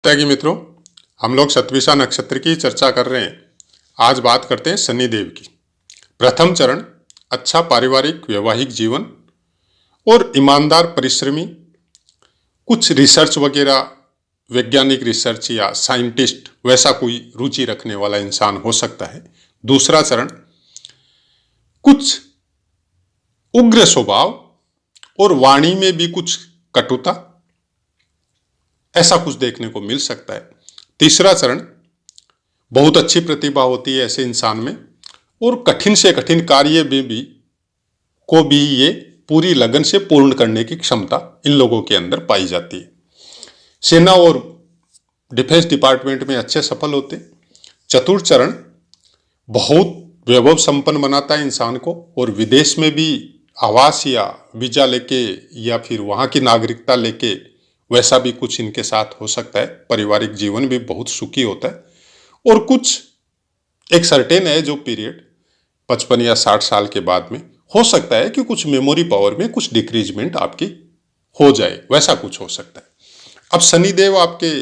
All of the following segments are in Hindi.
त्यागी मित्रों, हम लोग शतभिषा नक्षत्र की चर्चा कर रहे हैं। आज बात करते हैं शनिदेव की। प्रथम चरण, अच्छा पारिवारिक वैवाहिक जीवन और ईमानदार परिश्रमी, कुछ रिसर्च वगैरह, वैज्ञानिक रिसर्च या साइंटिस्ट वैसा कोई रुचि रखने वाला इंसान हो सकता है। दूसरा चरण, कुछ उग्र स्वभाव और वाणी में भी कुछ कटुता, ऐसा कुछ देखने को मिल सकता है। तीसरा चरण, बहुत अच्छी प्रतिभा होती है ऐसे इंसान में और कठिन से कठिन कार्य में भी ये पूरी लगन से पूर्ण करने की क्षमता इन लोगों के अंदर पाई जाती है। सेना और डिफेंस डिपार्टमेंट में अच्छे सफल होते। चतुर्थ चरण, बहुत वैभव संपन्न बनाता है इंसान को और विदेश में भी आवास या वीजा लेके या फिर वहां की नागरिकता लेके वैसा भी कुछ इनके साथ हो सकता है। पारिवारिक जीवन भी बहुत सुखी होता है और कुछ एक सर्टेन है जो पीरियड 55 या 60 साल के बाद में हो सकता है कि कुछ मेमोरी पावर में कुछ डिक्रीजमेंट आपकी हो जाए, वैसा कुछ हो सकता है। अब शनिदेव आपके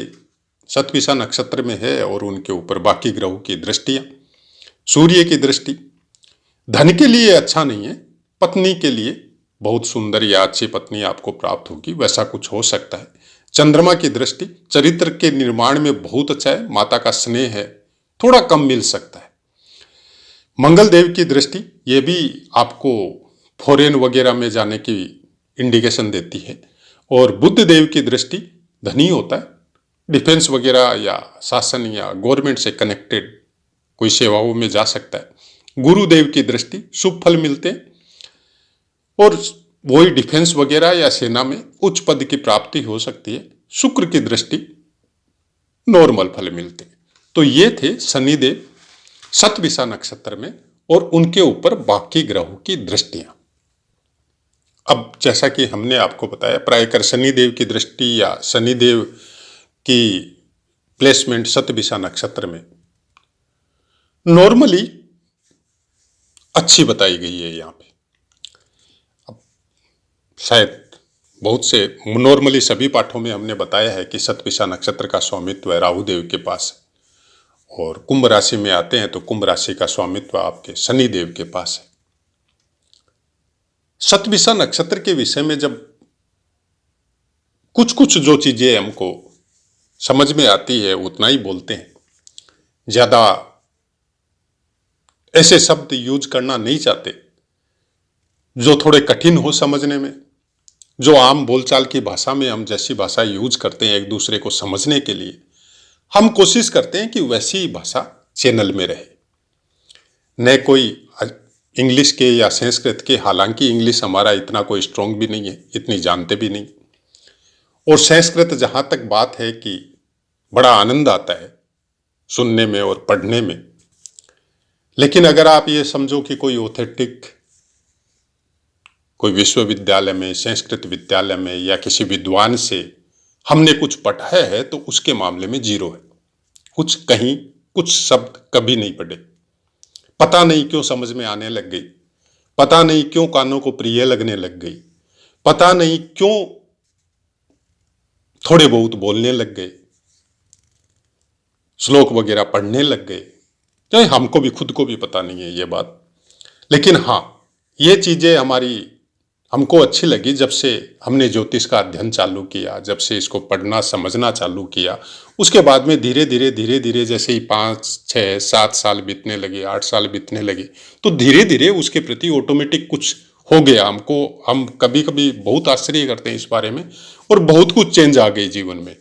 शतभिषा नक्षत्र में है और उनके ऊपर बाकी ग्रहों की दृष्टियां, सूर्य की दृष्टि धन के लिए अच्छा नहीं है, पत्नी के लिए बहुत सुंदर या अच्छी पत्नी आपको प्राप्त होगी, वैसा कुछ हो सकता है। चंद्रमा की दृष्टि चरित्र के निर्माण में बहुत अच्छा है, माता का स्नेह है, थोड़ा कम मिल सकता है। मंगल देव की दृष्टि ये भी आपको फॉरेन वगैरह में जाने की इंडिकेशन देती है और बुध देव की दृष्टि धनी होता है, डिफेंस वगैरह या शासन या गवर्नमेंट से कनेक्टेड कोई सेवाओं में जा सकता है। गुरुदेव की दृष्टि शुभ फल मिलते हैं और वही डिफेंस वगैरह या सेना में उच्च पद की प्राप्ति हो सकती है। शुक्र की दृष्टि नॉर्मल फल मिलते हैं। तो ये थे शनिदेव शतभिषा नक्षत्र में और उनके ऊपर बाकी ग्रहों की दृष्टियां। अब जैसा कि हमने आपको बताया, प्रायकर शनिदेव की दृष्टि या शनिदेव की प्लेसमेंट शतभिषा नक्षत्र में नॉर्मली अच्छी बताई गई है। यहाँ पे शायद बहुत से नॉर्मली सभी पाठों में हमने बताया है कि शतभिषा नक्षत्र का स्वामित्व राहुदेव के पास है और कुंभ राशि में आते हैं तो कुंभ राशि का स्वामित्व आपके शनिदेव के पास है। शतभिषा नक्षत्र के विषय में जब कुछ कुछ जो चीजें हमको समझ में आती है उतना ही बोलते हैं, ज्यादा ऐसे शब्द यूज करना नहीं चाहते जो थोड़े कठिन हो समझने में। जो आम बोलचाल की भाषा में हम जैसी भाषा यूज करते हैं एक दूसरे को समझने के लिए, हम कोशिश करते हैं कि वैसी भाषा चैनल में रहे, न कोई इंग्लिश के या संस्कृत के। हालांकि इंग्लिश हमारा इतना कोई स्ट्रांग भी नहीं है, इतनी जानते भी नहीं, और संस्कृत जहां तक बात है कि बड़ा आनंद आता है सुनने में और पढ़ने में। लेकिन अगर आप ये समझो कि कोई ऑथेंटिक कोई विश्वविद्यालय में, संस्कृत विद्यालय में या किसी विद्वान से हमने कुछ पढ़ा है तो उसके मामले में जीरो है। कुछ कहीं कुछ शब्द कभी नहीं पढ़े, पता नहीं क्यों समझ में आने लग गई, पता नहीं क्यों कानों को प्रिय लगने लग गई, पता नहीं क्यों थोड़े बहुत बोलने लग गए, श्लोक वगैरह पढ़ने लग गए। चाहे हमको भी खुद को भी पता नहीं है ये बात, लेकिन हाँ ये चीजें हमको अच्छी लगी जब से हमने ज्योतिष का अध्ययन चालू किया, जब से इसको पढ़ना समझना चालू किया। उसके बाद में धीरे धीरे जैसे ही 5, 6, 7 साल बीतने लगे, 8 साल बीतने लगे, तो धीरे धीरे उसके प्रति ऑटोमेटिक कुछ हो गया हमको। हम कभी कभी बहुत आश्चर्य करते हैं इस बारे में और बहुत कुछ चेंज आ गई जीवन में,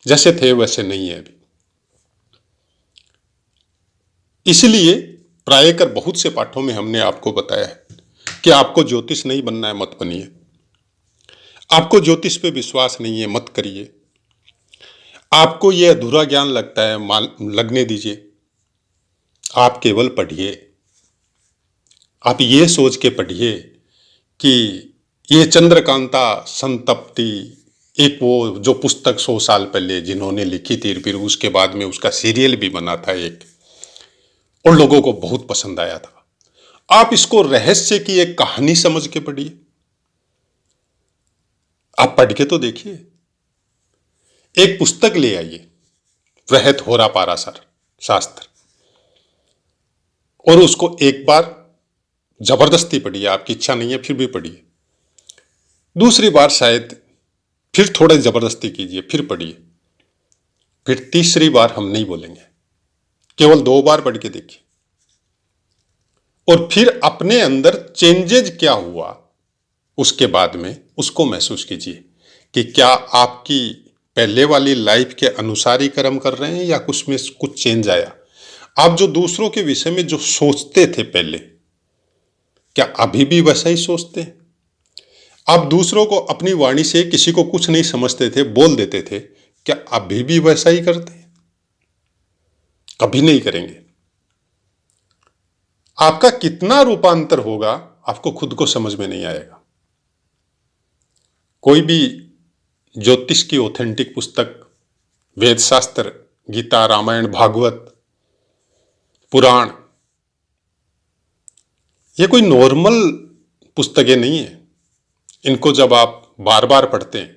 जैसे थे वैसे नहीं है अभी। इसलिए प्रायकर बहुत से पाठों में हमने आपको बताया है कि आपको ज्योतिष नहीं बनना है, मत बनिए। आपको ज्योतिष पे विश्वास नहीं है, मत करिए। आपको ये अधूरा ज्ञान लगता है, लगने दीजिए। आप केवल पढ़िए, आप ये सोच के पढ़िए कि ये चंद्रकांता संतप्ति, एक वो जो पुस्तक 100 साल पहले जिन्होंने लिखी थी, फिर उसके बाद में उसका सीरियल भी बना था एक, और लोगों को बहुत पसंद आया था। आप इसको रहस्य की एक कहानी समझ के पढ़िए। आप पढ़ के तो देखिए, एक पुस्तक ले आइए, वृहत होरा पाराशर शास्त्र, और उसको एक बार जबरदस्ती पढ़िए, आपकी इच्छा नहीं है फिर भी पढ़िए, दूसरी बार शायद फिर थोड़ा जबरदस्ती कीजिए, फिर पढ़िए, फिर तीसरी बार हम नहीं बोलेंगे, केवल 2 बार पढ़ के देखिए, और फिर अपने अंदर चेंजेज क्या हुआ उसके बाद में उसको महसूस कीजिए कि क्या आपकी पहले वाली लाइफ के अनुसार ही कर्म कर रहे हैं या कुछ में कुछ चेंज आया। आप जो दूसरों के विषय में जो सोचते थे पहले, क्या अभी भी वैसा ही सोचते हैं? आप दूसरों को अपनी वाणी से, किसी को कुछ नहीं समझते थे बोल देते थे, क्या अभी भी वैसा ही करते हैं? कभी नहीं करेंगे। आपका कितना रूपांतर होगा आपको खुद को समझ में नहीं आएगा। कोई भी ज्योतिष की ऑथेंटिक पुस्तक, वेद शास्त्र, गीता, रामायण, भागवत, पुराण, ये कोई नॉर्मल पुस्तकें नहीं है। इनको जब आप बार बार पढ़ते हैं,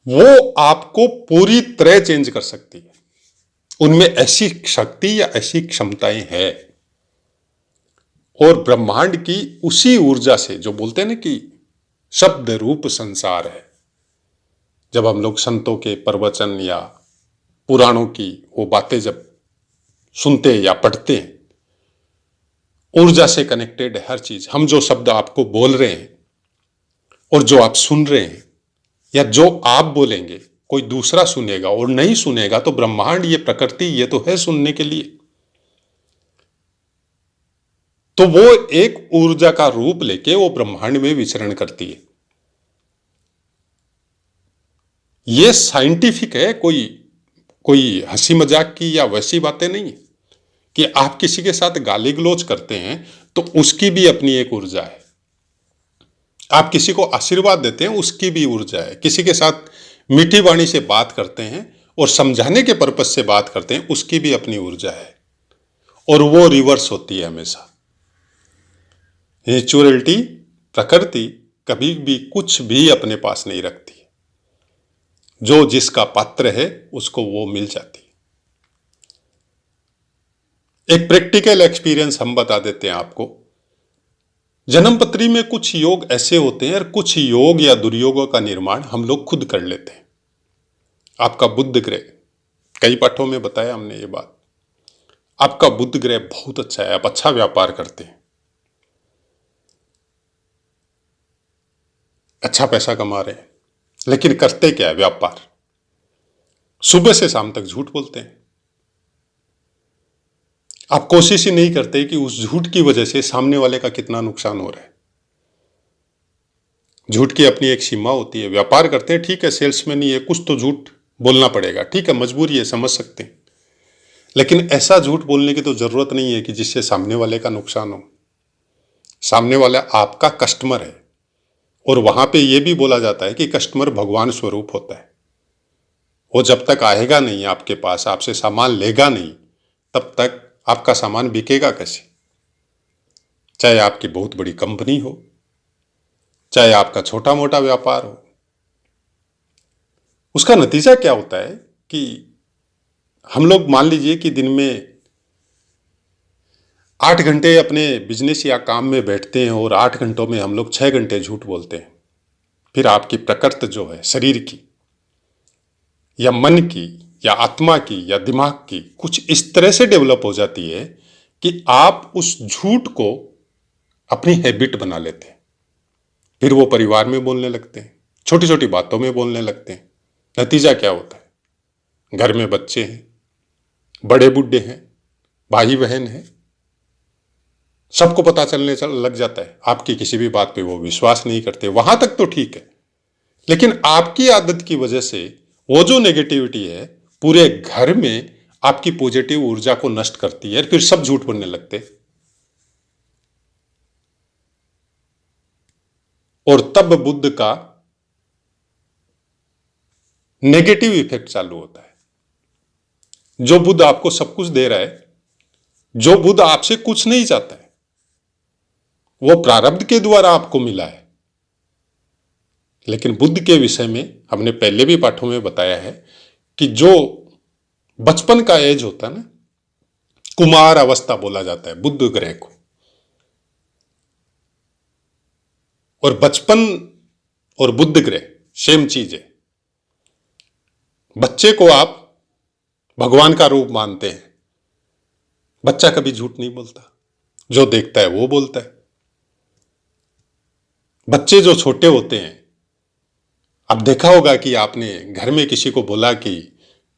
वो आपको पूरी तरह चेंज कर सकती है। उनमें ऐसी शक्ति या ऐसी क्षमताएं हैं, और ब्रह्मांड की उसी ऊर्जा से, जो बोलते हैं ना कि शब्द रूप संसार है, जब हम लोग संतों के प्रवचन या पुराणों की वो बातें जब सुनते या पढ़ते हैं, ऊर्जा से कनेक्टेड है हर चीज। हम जो शब्द आपको बोल रहे हैं और जो आप सुन रहे हैं, या जो आप बोलेंगे कोई दूसरा सुनेगा और नहीं सुनेगा, तो ब्रह्मांड, ये प्रकृति, ये तो है सुनने के लिए। तो वो एक ऊर्जा का रूप लेके वो ब्रह्मांड में विचरण करती है। ये साइंटिफिक है, कोई हंसी मजाक की या वैसी बातें नहीं है कि आप किसी के साथ गाली गलौज करते हैं तो उसकी भी अपनी एक ऊर्जा है। आप किसी को आशीर्वाद देते हैं, उसकी भी ऊर्जा है। किसी के साथ मीठी वाणी से बात करते हैं और समझाने के पर्पज से बात करते हैं, उसकी भी अपनी ऊर्जा है, और वो रिवर्स होती है हमेशा। नेचुरलिटी, प्रकृति कभी भी कुछ भी अपने पास नहीं रखती। जो जिसका पात्र है उसको वो मिल जाती है। एक प्रैक्टिकल एक्सपीरियंस हम बता देते हैं आपको। जन्मपत्री में कुछ योग ऐसे होते हैं, और कुछ योग या दुर्योगों का निर्माण हम लोग खुद कर लेते हैं। आपका बुध ग्रह, कई पाठों में बताया हमने ये बात, आपका बुध ग्रह बहुत अच्छा है, आप अच्छा व्यापार करते हैं, अच्छा पैसा कमा रहे हैं, लेकिन करते क्या है? व्यापार। सुबह से शाम तक झूठ बोलते हैं। आप कोशिश ही नहीं करते कि उस झूठ की वजह से सामने वाले का कितना नुकसान हो रहा है। झूठ की अपनी एक सीमा होती है। व्यापार करते हैं, ठीक है, सेल्समैन ही है, कुछ तो झूठ बोलना पड़ेगा, ठीक है, मजबूरी है, समझ सकते हैं, लेकिन ऐसा झूठ बोलने की तो जरूरत नहीं है कि जिससे सामने वाले का नुकसान हो। सामने वाला आपका कस्टमर है, और वहां पे यह भी बोला जाता है कि कस्टमर भगवान स्वरूप होता है। वो जब तक आएगा नहीं आपके पास, आपसे सामान लेगा नहीं, तब तक आपका सामान बिकेगा कैसे? चाहे आपकी बहुत बड़ी कंपनी हो, चाहे आपका छोटा मोटा व्यापार हो। उसका नतीजा क्या होता है कि हम लोग मान लीजिए कि दिन में 8 घंटे अपने बिजनेस या काम में बैठते हैं, और 8 घंटों में हम लोग 6 घंटे झूठ बोलते हैं। फिर आपकी प्रकृति जो है, शरीर की या मन की या आत्मा की या दिमाग की, कुछ इस तरह से डेवलप हो जाती है कि आप उस झूठ को अपनी हैबिट बना लेते हैं। फिर वो परिवार में बोलने लगते हैं, छोटी छोटी बातों में बोलने लगते हैं। नतीजा क्या होता है? घर में बच्चे हैं, बड़े बूढ़े हैं, भाई बहन हैं, सबको पता चलने लग जाता है। आपकी किसी भी बात पे वो विश्वास नहीं करते। वहां तक तो ठीक है, लेकिन आपकी आदत की वजह से वो जो नेगेटिविटी है पूरे घर में आपकी पॉजिटिव ऊर्जा को नष्ट करती है, फिर सब झूठ बोलने लगते, और तब बुद्ध का नेगेटिव इफेक्ट चालू होता है। जो बुद्ध आपको सब कुछ दे रहा है, जो बुद्ध आपसे कुछ नहीं चाहता है, वो प्रारब्ध के द्वारा आपको मिला है, लेकिन बुद्ध के विषय में हमने पहले भी पाठों में बताया है कि जो बचपन का एज होता है ना, कुमार अवस्था बोला जाता है बुद्ध ग्रह को। और बचपन और बुद्ध ग्रह सेम चीज है। बच्चे को आप भगवान का रूप मानते हैं। बच्चा कभी झूठ नहीं बोलता, जो देखता है वो बोलता है। बच्चे जो छोटे होते हैं, अब देखा होगा कि आपने घर में किसी को बोला कि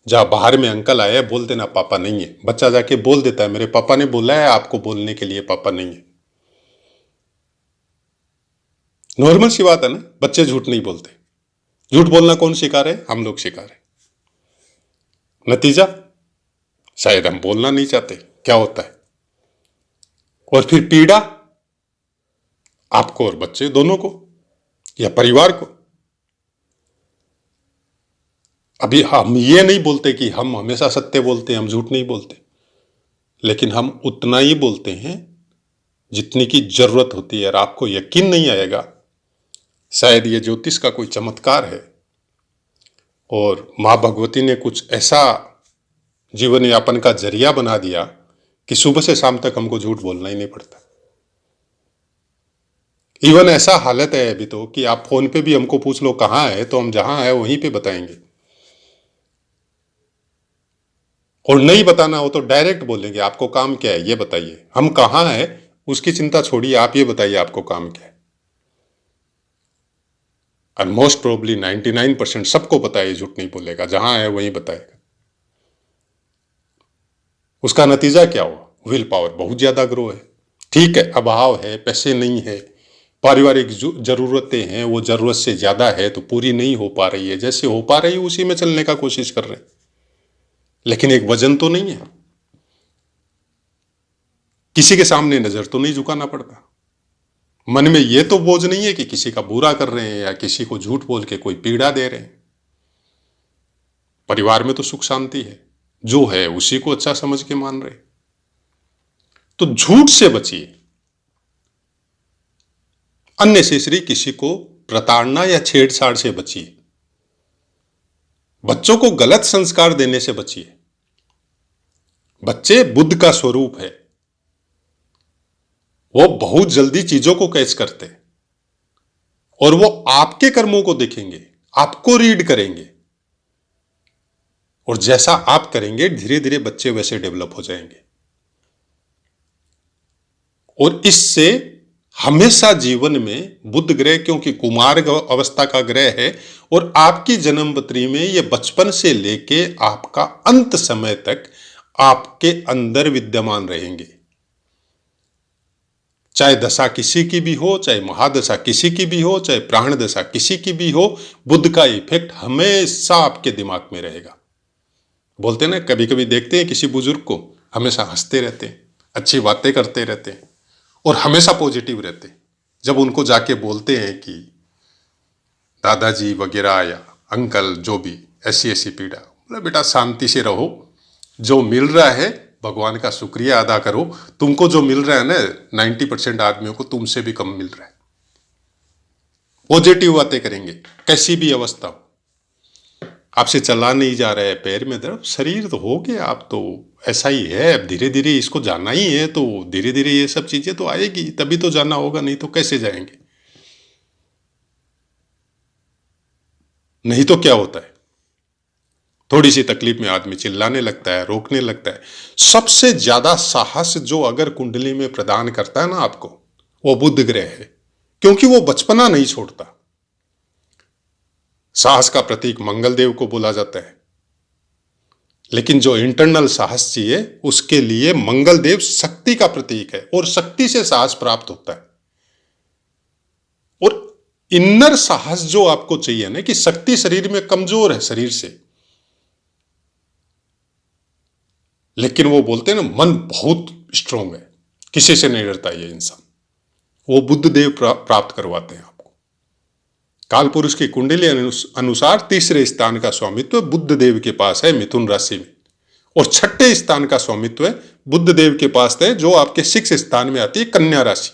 जा बाहर में अंकल आए, बोल देना पापा नहीं है। बच्चा जाके बोल देता है मेरे पापा ने बोला है आपको बोलने के लिए, पापा नहीं है। नॉर्मल सी बात है ना, बच्चे झूठ नहीं बोलते। झूठ बोलना कौन सिखा रहे? हम लोग सिखा रहे। नतीजा शायद हम बोलना नहीं चाहते। क्या होता है? और फिर पीड़ा आपको और बच्चे दोनों को या परिवार को। अभी हम ये नहीं बोलते कि हम हमेशा सत्य बोलते हैं, हम झूठ नहीं बोलते, लेकिन हम उतना ही बोलते हैं जितनी की जरूरत होती है। और आपको यकीन नहीं आएगा, शायद ये ज्योतिष का कोई चमत्कार है और मां भगवती ने कुछ ऐसा जीवन यापन का जरिया बना दिया कि सुबह से शाम तक हमको झूठ बोलना ही नहीं पड़ता। इवन ऐसा हालत है अभी तो कि आप फोन पे भी हमको पूछ लो कहां है, तो हम जहां है वहीं पे बताएंगे। और नहीं बताना हो तो डायरेक्ट बोलेंगे आपको काम क्या है ये बताइए। हम कहां है उसकी चिंता छोड़िए, आप ये बताइए आपको काम क्या है। और मोस्ट प्रोबेबली 99% सबको पता है, झूठ नहीं बोलेगा, जहां है वहीं बताएगा। उसका नतीजा क्या हुआ? विल पावर बहुत ज्यादा ग्रो है। ठीक है, अभाव है, पैसे नहीं है, पारिवारिक जरूरतें हैं, वो जरूरत से ज्यादा है तो पूरी नहीं हो पा रही है। जैसे हो पा रही है उसी में चलने का कोशिश कर रहे हैं, लेकिन एक वजन तो नहीं है। किसी के सामने नजर तो नहीं झुकाना पड़ता। मन में ये तो बोझ नहीं है कि किसी का बुरा कर रहे हैं या किसी को झूठ बोल के कोई पीड़ा दे रहे हैं। परिवार में तो सुख शांति है, जो है उसी को अच्छा समझ के मान रहे। तो झूठ से बचिए। अननेसेसरी किसी को प्रताड़ना या छेड़छाड़ से बचिए। बच्चों को गलत संस्कार देने से बचिए। बच्चे बुद्ध का स्वरूप है, वो बहुत जल्दी चीजों को कैच करते हैं और वो आपके कर्मों को देखेंगे, आपको रीड करेंगे, और जैसा आप करेंगे धीरे धीरे बच्चे वैसे डेवलप हो जाएंगे। और इससे हमेशा जीवन में बुध ग्रह, क्योंकि कुमार अवस्था का ग्रह है और आपकी जन्मपत्री में ये बचपन से लेके आपका अंत समय तक आपके अंदर विद्यमान रहेंगे। चाहे दशा किसी की भी हो, चाहे महादशा किसी की भी हो, चाहे प्राण दशा किसी की भी हो, बुध का इफेक्ट हमेशा आपके दिमाग में रहेगा। बोलते हैं ना, कभी कभी देखते हैं किसी बुजुर्ग को हमेशा हंसते रहते हैं, अच्छी बातें करते रहते हैं और हमेशा पॉजिटिव रहते हैं। जब उनको जाके बोलते हैं कि दादाजी वगैरह या अंकल जो भी ऐसी ऐसी पीड़ा, बोला बेटा शांति से रहो, जो मिल रहा है भगवान का शुक्रिया अदा करो। तुमको जो मिल रहा है ना 90% आदमियों को तुमसे भी कम मिल रहा है। पॉजिटिव बातें करेंगे, कैसी भी अवस्था हो। आपसे चला नहीं जा रहा है, पैर में दर्द, शरीर तो हो गया, आप तो ऐसा ही है, अब धीरे धीरे इसको जाना ही है, तो धीरे धीरे ये सब चीजें तो आएगी, तभी तो जाना होगा, नहीं तो कैसे जाएंगे। नहीं तो क्या होता है, थोड़ी सी तकलीफ में आदमी चिल्लाने लगता है, रोकने लगता है। सबसे ज्यादा साहस जो अगर कुंडली में प्रदान करता है ना आपको, वो बुध ग्रह है, क्योंकि वो बचपना नहीं छोड़ता। साहस का प्रतीक मंगल देव को बोला जाता है, लेकिन जो इंटरनल साहस चाहिए उसके लिए मंगल देव शक्ति का प्रतीक है और शक्ति से साहस प्राप्त होता है। और इनर साहस जो आपको चाहिए ना, कि शक्ति शरीर में कमजोर है शरीर से, लेकिन वो बोलते हैं ना मन बहुत स्ट्रांग है, किसी से नहीं डरता ये इंसान, वो बुद्ध देव प्राप्त करवाते हैं आपको। काल पुरुष की कुंडली अनुसार तीसरे स्थान का स्वामित्व बुद्ध देव के पास है मिथुन राशि में, और छठे स्थान का स्वामित्व बुद्ध देव के पास है जो आपके 6th स्थान में आती है कन्या राशि।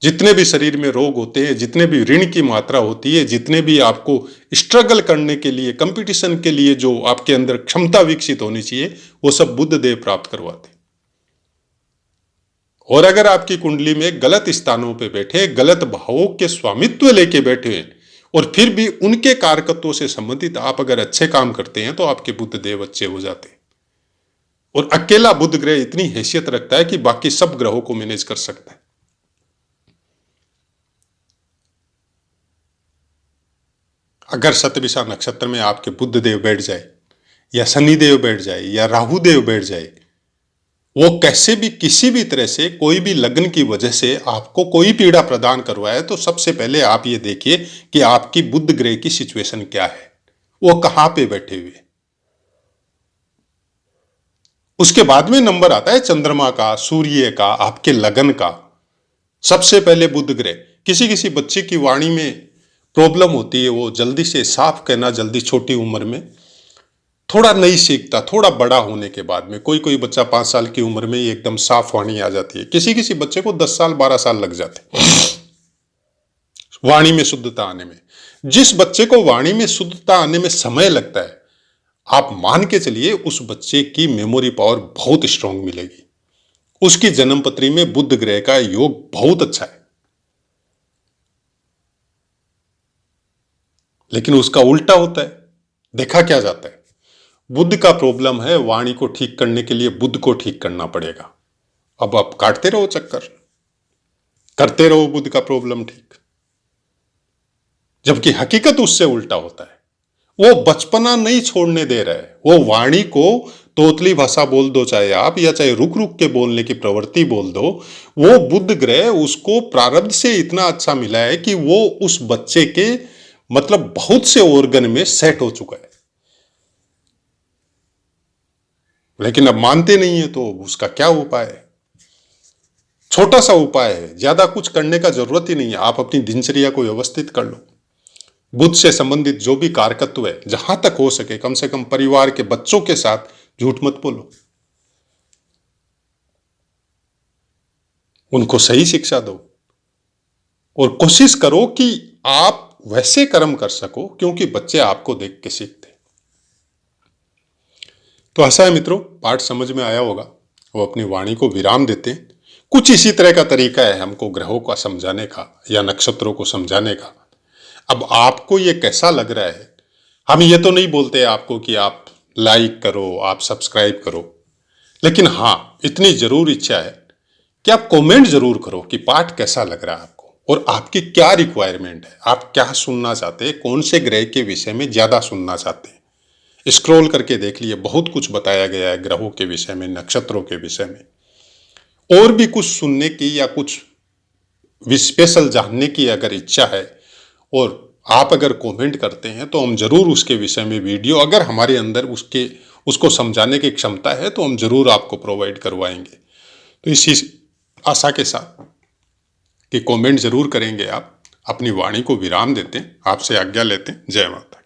जितने भी शरीर में रोग होते हैं, जितने भी ऋण की मात्रा होती है, जितने भी आपको स्ट्रगल करने के लिए, कंपटीशन के लिए जो आपके अंदर क्षमता विकसित होनी चाहिए, वो सब बुध देव प्राप्त करवाते। और अगर आपकी कुंडली में गलत स्थानों पे बैठे, गलत भावों के स्वामित्व लेके बैठे हैं, और फिर भी उनके कारकत्वों से संबंधित आप अगर अच्छे काम करते हैं, तो आपके बुध देव अच्छे हो जाते हैं। और अकेला बुध ग्रह इतनी हैसियत रखता है कि बाकी सब ग्रहों को मैनेज कर सकता है। अगर शतभिषा नक्षत्र में आपके बुध देव बैठ जाए, या शनि देव बैठ जाए, या राहु देव बैठ जाए, वो कैसे भी किसी भी तरह से कोई भी लग्न की वजह से आपको कोई पीड़ा प्रदान करवाए, तो सबसे पहले आप ये देखिए कि आपकी बुध ग्रह की सिचुएशन क्या है, वो कहां पे बैठे हुए। उसके बाद में नंबर आता है चंद्रमा का, सूर्य का, आपके लगन का। सबसे पहले बुध ग्रह। किसी किसी बच्चे की वाणी में प्रॉब्लम होती है, वो जल्दी से साफ कहना, जल्दी छोटी उम्र में थोड़ा नहीं सीखता, थोड़ा बड़ा होने के बाद में। कोई कोई बच्चा 5 साल की उम्र में ही एकदम साफ वाणी आ जाती है, किसी किसी बच्चे को 10 साल 12 साल लग जाते वाणी में शुद्धता आने में। जिस बच्चे को वाणी में शुद्धता आने में समय लगता है, आप मान के चलिए उस बच्चे की मेमोरी पावर बहुत स्ट्रांग मिलेगी। उसकी जन्मपत्री में बुध ग्रह का योग बहुत अच्छा है। लेकिन उसका उल्टा होता है। देखा क्या जाता है, बुध का प्रॉब्लम है, वाणी को ठीक करने के लिए बुध को ठीक करना पड़ेगा। अब आप काटते रहो चक्कर, करते रहो बुध का प्रॉब्लम ठीक, जबकि हकीकत उससे उल्टा होता है। वो बचपना नहीं छोड़ने दे रहा है। वो वाणी को तोतली भाषा बोल दो चाहे आप, या चाहे रुक रुक के बोलने की प्रवृत्ति बोल दो, वो बुध ग्रह उसको प्रारब्ध से इतना अच्छा मिला है कि वो उस बच्चे के मतलब बहुत से ऑर्गन में सेट हो चुका है। लेकिन अब मानते नहीं है, तो उसका क्या उपाय है? छोटा सा उपाय है, ज्यादा कुछ करने का जरूरत ही नहीं है। आप अपनी दिनचर्या को व्यवस्थित कर लो। बुध से संबंधित जो भी कारकत्व है, जहां तक हो सके कम से कम परिवार के बच्चों के साथ झूठ मत बोलो, उनको सही शिक्षा दो, और कोशिश करो कि आप वैसे कर्म कर सको, क्योंकि बच्चे आपको देख के सीखते। तो ऐसा है मित्रों, पाठ समझ में आया होगा। वो अपनी वाणी को विराम देते हैं। कुछ इसी तरह का तरीका है हमको ग्रहों का समझाने का या नक्षत्रों को समझाने का। अब आपको ये कैसा लग रहा है, हम ये तो नहीं बोलते आपको कि आप लाइक करो, आप सब्सक्राइब करो, लेकिन हाँ, इतनी जरूर इच्छा है कि आप कमेंट जरूर करो कि पाठ कैसा लग रहा है आपको, और आपकी क्या रिक्वायरमेंट है, आप क्या सुनना चाहते हैं, कौन से ग्रह के विषय में ज्यादा सुनना चाहते हैं। स्क्रॉल करके देख लिए, बहुत कुछ बताया गया है ग्रहों के विषय में, नक्षत्रों के विषय में। और भी कुछ सुनने की या कुछ स्पेशल जानने की अगर इच्छा है, और आप अगर कमेंट करते हैं, तो हम जरूर उसके विषय में वीडियो, अगर हमारे अंदर उसको समझाने की क्षमता है, तो हम जरूर आपको प्रोवाइड करवाएंगे। तो इसी आशा के साथ कि कमेंट जरूर करेंगे आप, अपनी वाणी को विराम देते हैं, आपसे आज्ञा लेते हैं। जय माता।